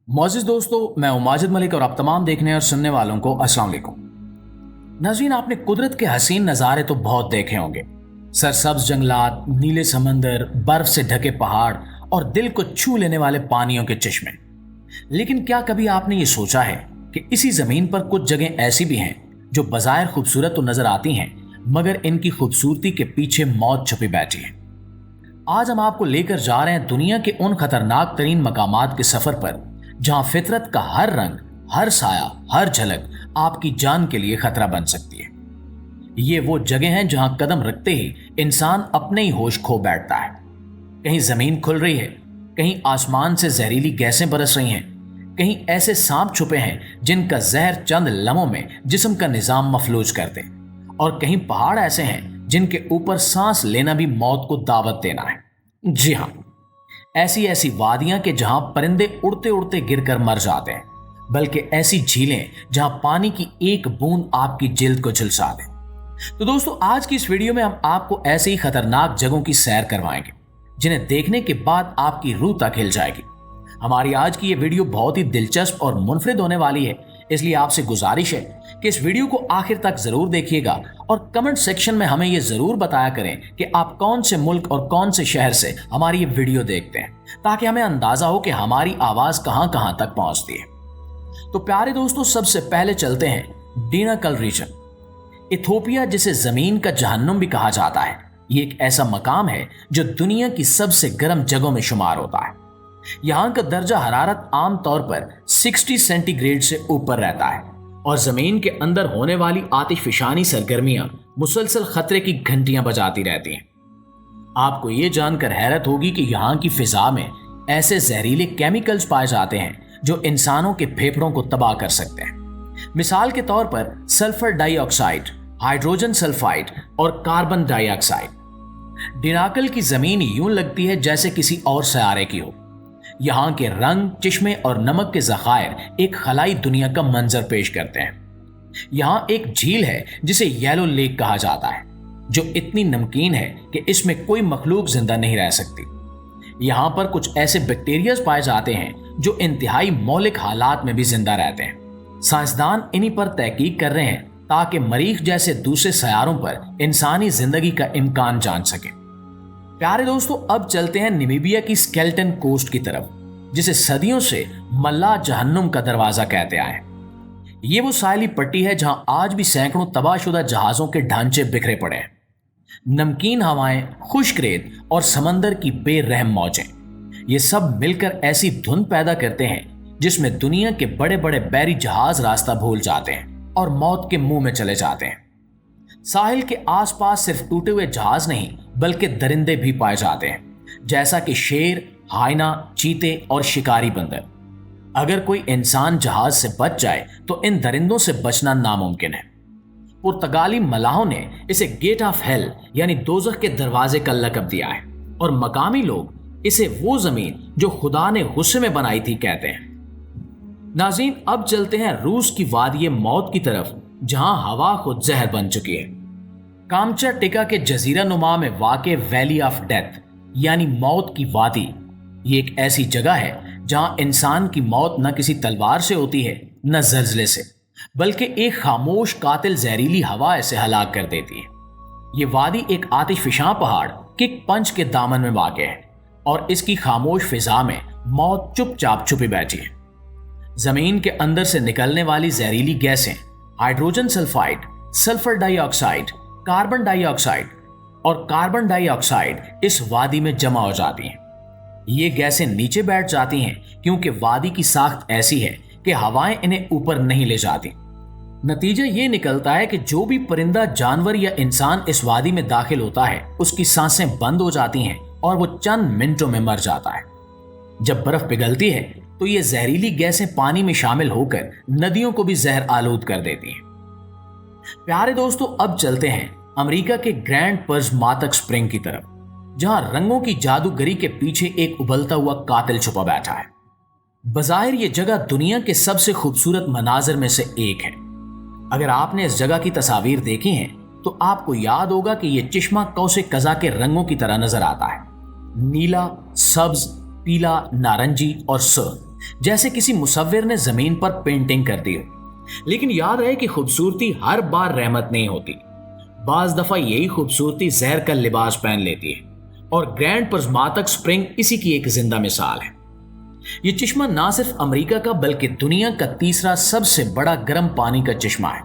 मोअज़्ज़िज़ दोस्तों, मैं हूं माजिद मलिक और आप तमाम देखने और सुनने वालों को अस्सलाम वालेकुम। नाज़रीन, आपने कुदरत के हसीन नज़ारे तो बहुत देखे होंगे। सरसब्ज जंगलात, नीले समंदर, बर्फ से ढके पहाड़ और दिल को छू लेने वाले पानियों के चश्मे। लेकिन क्या कभी आपने ये सोचा है कि इसी जमीन पर कुछ जगह ऐसी भी हैं जो बज़ाहिर खूबसूरत तो नजर आती हैं, मगर इनकी खूबसूरती के पीछे मौत छुपी बैठी है। आज हम आपको लेकर जा रहे हैं दुनिया के उन खतरनाक तरीन मकामात के सफर पर जहां फितरत का हर रंग, हर साया, हर झलक आपकी जान के लिए खतरा बन सकती है। ये वो जगह हैं जहां कदम रखते ही इंसान अपने ही होश खो बैठता है। कहीं जमीन खुल रही है, कहीं आसमान से जहरीली गैसें बरस रही हैं, कहीं ऐसे सांप छुपे हैं जिनका जहर चंद लम्हों में जिस्म का निजाम मफलूज कर दे, और कहीं पहाड़ ऐसे हैं जिनके ऊपर सांस लेना भी मौत को दावत देना है। जी हाँ, ऐसी ऐसी वादियां के जहां परिंदे उड़ते उड़ते गिरकर मर जाते हैं, बल्कि ऐसी झीलें जहां पानी की एक बूंद आपकी जिल्द को झुलसा दे। तो दोस्तों, आज की इस वीडियो में हम आपको ऐसी ही खतरनाक जगहों की सैर करवाएंगे जिन्हें देखने के बाद आपकी रूह तक हिल जाएगी। हमारी आज की ये वीडियो बहुत ही दिलचस्प और मुनफरिद होने वाली है, इसलिए आपसे गुजारिश है कि इस वीडियो को आखिर तक जरूर देखिएगा और कमेंट सेक्शन में हमें ये जरूर बताया करें कि आप कौन से मुल्क और कौन से शहर से हमारी ये वीडियो देखते हैं, ताकि हमें अंदाजा हो कि हमारी आवाज कहां कहां तक पहुंचती है। तो प्यारे दोस्तों, सबसे पहले चलते हैं डीनाकल रीजन। इथोपिया, जिसे जमीन का जहन्नुम भी कहा जाता है, ये एक ऐसा मकाम है जो दुनिया की सबसे गर्म जगहों में शुमार होता है। यहाँ का दर्जा हरारत आमतौर पर 60 सेंटीग्रेड से ऊपर रहता है और जमीन के अंदर होने वाली आतिशफशानी सरगर्मियां मुसलसल खतरे की घंटियां बजाती रहती हैं। आपको ये जानकर हैरत होगी कि यहाँ की फिजा में ऐसे जहरीले केमिकल्स पाए जाते हैं जो इंसानों के फेफड़ों को तबाह कर सकते हैं। मिसाल के तौर पर सल्फर डाइऑक्साइड, हाइड्रोजन सल्फाइड और कार्बन डाइऑक्साइड। डिनाकल की जमीन यूं लगती है जैसे किसी और सयारे की हो। यहाँ के रंग, चिश्मे और नमक के ज़खायर एक खलाई दुनिया का मंजर पेश करते हैं। यहाँ एक झील है जिसे येलो लेक कहा जाता है, जो इतनी नमकीन है कि इसमें कोई मखलूक जिंदा नहीं रह सकती। यहाँ पर कुछ ऐसे बैक्टीरियाज पाए जाते हैं जो इंतहाई मौलिक हालात में भी जिंदा रहते हैं। साइंसदान इन्हीं पर तहकीक कर रहे हैं ताकि मरीख जैसे दूसरे सयारों पर इंसानी जिंदगी का इम्कान जान सके। प्यारे दोस्तों, अब चलते हैं नामीबिया की स्केलेटन कोस्ट की तरफ, जिसे सदियों से मल्ला जहन्नुम का दरवाजा कहते आए हैं। ये वो साहिली पट्टी है जहां आज भी सैकड़ों तबाहशुदा जहाजों के ढांचे बिखरे पड़े हैं। नमकीन हवाएं, खुश्क रेत और समंदर की बेरहम मौजें, ये सब मिलकर ऐसी धुंध पैदा करते हैं जिसमें दुनिया के बड़े बड़े बैरी जहाज रास्ता भूल जाते हैं और मौत के मुंह में चले जाते हैं। साहिल के आसपास सिर्फ टूटे हुए जहाज नहीं बल्कि दरिंदे भी पाए जाते हैं, जैसा कि शेर, हाइना, चीते और शिकारी बंदर। अगर कोई इंसान जहाज से बच जाए तो इन दरिंदों से बचना नामुमकिन है। पुर्तगाली मलाहों ने इसे गेट ऑफ हेल यानी दोज़ख के दरवाजे का लक़ब दिया है, और मकामी लोग इसे वो जमीन जो खुदा ने गुस्से में बनाई थी कहते हैं। नाज़रीन, अब चलते हैं रूस की वादी मौत की तरफ, जहां हवा खुद जहर बन चुकी है। कामचाटका के जजीरा नुमा में वाक़े वैली ऑफ डेथ यानी मौत की वादी, ये एक ऐसी जगह है जहां इंसान की मौत न किसी तलवार से होती है, न जल्जले से, बल्कि एक खामोश कातिल जहरीली हवा ऐसे हलाक कर देती है। ये वादी एक आतिशफशां पहाड़ किक पंच के दामन में वाक़ है, और इसकी खामोश फिजा में मौत चुपचाप छुपी बैठी है। जमीन के अंदर से निकलने वाली जहरीली गैसें, hydrogen sulphide, sulphur dioxide, carbon dioxide और कार्बन डाइऑक्साइड इस वादी में जमा हो जाती हैं। ये गैसें नीचे बैठ जाती हैं क्योंकि वादी की साख्त ऐसी है कि हवाएं इन्हें ऊपर नहीं ले जाती। नतीजा ये निकलता है कि जो भी परिंदा, जानवर या इंसान इस वादी में दाखिल होता है, उसकी सांसें बंद हो जाती हैं और वो चंद मिनटों में मर जाता है। जब बर्फ पिघलती है तो ये जहरीली गैसें पानी में शामिल होकर नदियों को भी जहर आलूद कर देती हैं। प्यारे दोस्तों, अब चलते हैं अमेरिका के ग्रैंड पर्स मातक स्प्रिंग की तरफ, जहां रंगों की जादूगरी के पीछे एक उबलता हुआ कातिल छुपा बैठा है। बज़ाहिर ये जगह दुनिया के सबसे खूबसूरत मनाजिर में से एक है। अगर आपने इस जगह की तस्वीर देखी हैं तो आपको याद होगा कि यह चिश्मा कौसे कज़ा के रंगों की तरह नजर आता है। नीला, सब्ज, पीला, नारंगी और सुर्ख। जैसे किसी मुसव्विर ने जमीन पर पेंटिंग कर दी हो। लेकिन याद रहे कि खूबसूरती हर बार रहमत नहीं होती। बाज दफा यही खूबसूरती जहर का लिबास पहन लेती है, और ग्रैंड प्रिज्माटिक स्प्रिंग इसी की एक जिंदा मिसाल है। ये चश्मा ना सिर्फ अमेरिका का बल्कि दुनिया का तीसरा सबसे बड़ा गर्म पानी का चश्मा है,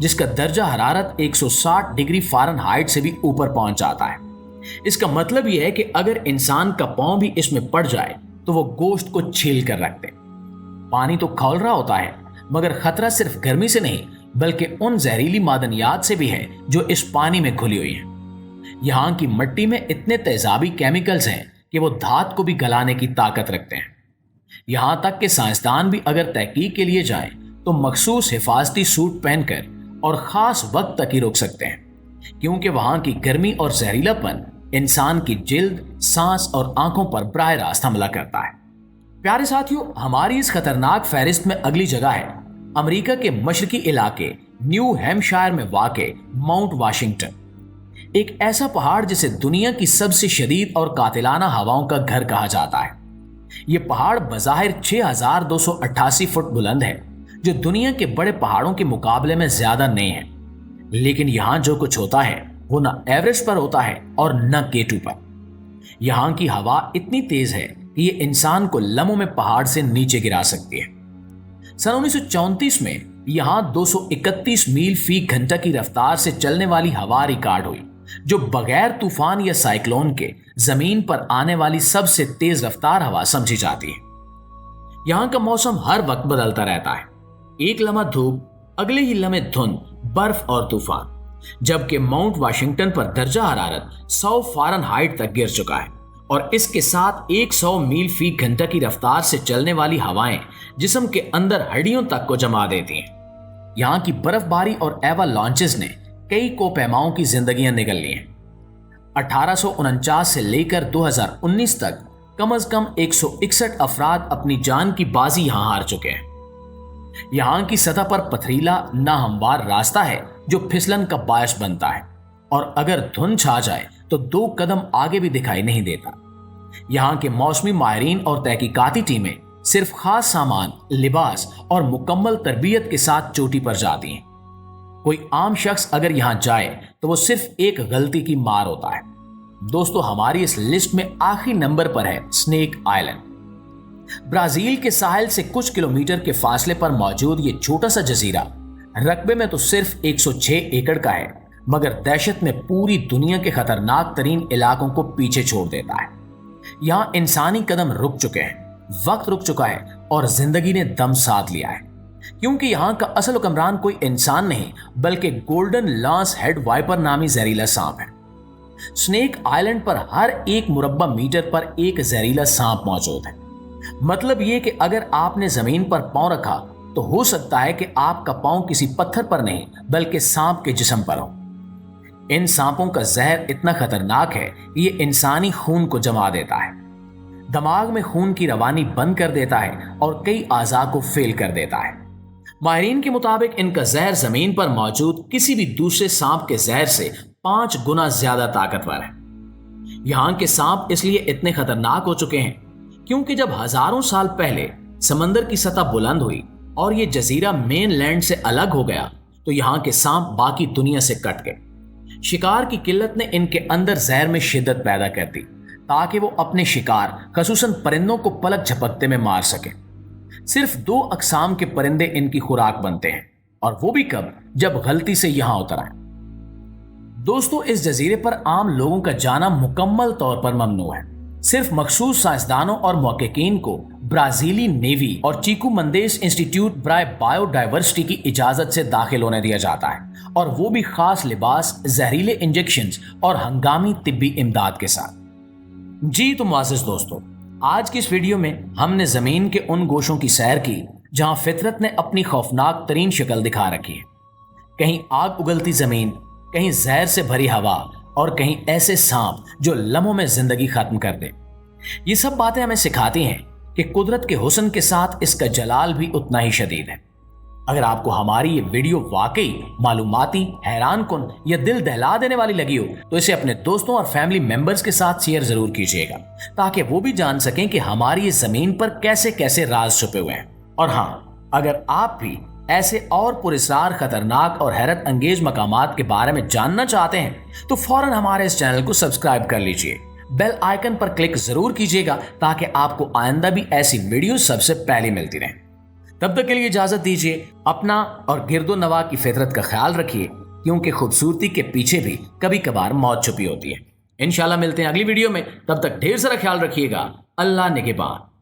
जिसका दर्जा हरारत 160 डिग्री फ़ारेनहाइट से भी ऊपर पहुंच जाता है। इसका मतलब यह है कि अगर इंसान का पांव भी इसमें पड़ जाए तो वो गोश्त को छील कर रख दे। पानी तो खौल रहा होता है, मगर खतरा सिर्फ गर्मी से नहीं बल्कि उन जहरीली मादनियात से भी है जो इस पानी में घुली हुई है। यहाँ की मिट्टी में इतने तेजाबी केमिकल्स हैं कि वो धात को भी गलाने की ताकत रखते हैं। यहाँ तक कि साइंसदान भी अगर तहकीक के लिए जाएं तो मखसूस हिफाजती सूट पहनकर और खास वक्त तक ही रुक सकते हैं, क्योंकि वहां की गर्मी और जहरीलापन इंसान की जिल्द, सांस और आंखों पर बराह रास्त हमला करता है। प्यारे साथियों, हमारी इस खतरनाक फहरिस्त में अगली जगह है अमेरिका के मशरकी इलाके न्यू हैम्पशायर में वाक़े माउंट वाशिंगटन। एक ऐसा पहाड़ जिसे दुनिया की सबसे शदीद और कातिलाना हवाओं का घर कहा जाता है। यह पहाड़ बज़ाहिर 6288 फुट बुलंद है, जो दुनिया के बड़े पहाड़ों के मुकाबले में ज्यादा नहीं है। लेकिन यहां जो कुछ होता है वो न एवरेस्ट पर होता है और न केटू पर। यहां की हवा इतनी तेज है कि ये इंसान को लम्हों में पहाड़ से नीचे गिरा सकती है। सन 1934 में यहां 231 मील फी घंटा की रफ्तार से चलने वाली हवा रिकॉर्ड हुई, जो बगैर तूफान या साइक्लोन के जमीन पर आने वाली सबसे तेज रफ्तार हवा समझी जाती है। यहां का मौसम हर वक्त बदलता रहता है। एक लम्हा धूप, अगले ही लम्हे धुंध, बर्फ और तूफान। जबकि माउंट वाशिंगटन पर दर्जा हरारत 100 फ़ारेनहाइट तक गिर चुका है, और इसके साथ 100 मील फी घंटा की रफ्तार से चलने वाली हवाएं जिस्म के अंदर हड्डियों तक को जमा देती हैं। यहाँ की बर्फबारी और एवालांचेस ने कई कोपैमाओं की जिंदगियां निगल ली हैं। 1849 से लेकर 2019 तक कम से कम 161 अफराद अपनी जान की बाजी यहां हार चुके हैं। यहाँ की सतह पर पथरीला नाहमवार रास्ता है जो फिसलन का बायस बनता है, और अगर धुंध छा जाए तो 2 कदम आगे भी दिखाई नहीं देता। यहाँ के मौसमी माहिरीन और तहकीकाती टीमें सिर्फ खास सामान, लिबास और मुकम्मल तरबियत के साथ चोटी पर जाती हैं। कोई आम शख्स अगर यहाँ जाए तो वो सिर्फ एक गलती की मार होता है। दोस्तों, हमारी इस लिस्ट में आखिरी नंबर पर है स्नेक आइलैंड। ब्राजील के साहिल से कुछ किलोमीटर के फासले पर मौजूद ये छोटा सा जजीरा रकबे में तो सिर्फ 106 एकड़ का है, मगर दहशत में पूरी दुनिया के खतरनाक तरीन इलाकों को पीछे छोड़ देता है। यहाँ इंसानी कदम रुक चुके हैं, वक्त रुक चुका है और जिंदगी ने दम साध लिया है, क्योंकि यहाँ का असल हुक्मरान कोई इंसान नहीं बल्कि गोल्डन लांस हेड वाइपर नामी जहरीला सांप है। स्नेक आइलैंड पर हर 1 मुरब्बा मीटर पर एक जहरीला सांप मौजूद है। मतलब ये कि अगर आपने जमीन पर पांव रखा तो हो सकता है कि आपका पांव किसी पत्थर पर नहीं बल्कि सांप के जिस्म पर हो। इन सांपों का जहर इतना खतरनाक है कि ये इंसानी खून को जमा देता है, दिमाग में खून की रवानी बंद कर देता है और कई आज़ा को फेल कर देता है। माहिरीन के मुताबिक इनका जहर जमीन पर मौजूद किसी भी दूसरे सांप के जहर से 5 गुना ज्यादा ताकतवर है। यहाँ के सांप इसलिए इतने खतरनाक हो चुके हैं क्योंकि जब हजारों साल पहले समंदर की सतह बुलंद हुई और ये जजीरा मेन लैंड से अलग हो गया तो यहाँ के सांप बाकी दुनिया से कट गए। शिकार की किल्लत ने इनके अंदर जहर में शिद्दत पैदा कर दी ताकि वो अपने शिकार खसूसन परिंदों को पलक झपकते में मार सके। सिर्फ 2 अकसाम के परिंदे इनकी खुराक बनते हैं, और वो भी कब, जब गलती से यहां उतर आए। दोस्तों, इस जजीरे पर आम लोगों का जाना मुकम्मल तौर पर ममनू है। सिर्फ मखसूस साइंसदानों और मुहक्किकीन को ब्राजीली नेवी और चीकू मंदेस इंस्टीट्यूट ब्राय बायोडाइवर्सिटी की इजाजत से दाखिल होने दिया जाता है, और वो भी खास लिबास, जहरीले इंजेक्शंस और हंगामी तिब्बी इमदाद के साथ। जी तो मुआज़िज़ दोस्तों, आज की इस वीडियो में हमने जमीन के उन गोशों की सैर की जहां फितरत ने अपनी खौफनाक तरीन शक्ल दिखा रखी है। कहीं आग उगलती जमीन, कहीं जहर से भरी हवा और कहीं ऐसे सांप जो लम्हों में जिंदगी खत्म कर दे। ये सब बातें हमें सिखाती हैं कि कुदरत के हुस्न के साथ इसका जलाल भी उतना ही शदीद है। اگر آپ کو ہماری یہ ویڈیو واقعی معلوماتی، حیران کن یا دل دہلا دینے والی لگی ہو تو اسے اپنے دوستوں اور فیملی ممبرز کے ساتھ شیئر ضرور کیجیے گا، تاکہ وہ بھی جان سکیں کہ ہماری اس زمین پر کیسے کیسے راز چھپے ہوئے ہیں۔ اور ہاں، اگر آپ بھی ایسے اور پراسرار، خطرناک اور حیرت انگیز مقامات کے بارے میں جاننا چاہتے ہیں تو فوراً ہمارے اس چینل کو سبسکرائب کر لیجئے، بیل آئیکن پر کلک ضرور کیجیے گا تاکہ آپ کو آئندہ بھی ایسی ویڈیو سب سے پہلے ملتی رہیں۔ تب تک کے لیے اجازت دیجیے، اپنا اور گرد و نواح کی فطرت کا خیال رکھیے، کیونکہ خوبصورتی کے پیچھے بھی کبھی کبھار موت چھپی ہوتی ہے۔ انشاءاللہ ملتے ہیں اگلی ویڈیو میں، تب تک ڈھیر سارا خیال رکھیے گا۔ اللہ نگہبان۔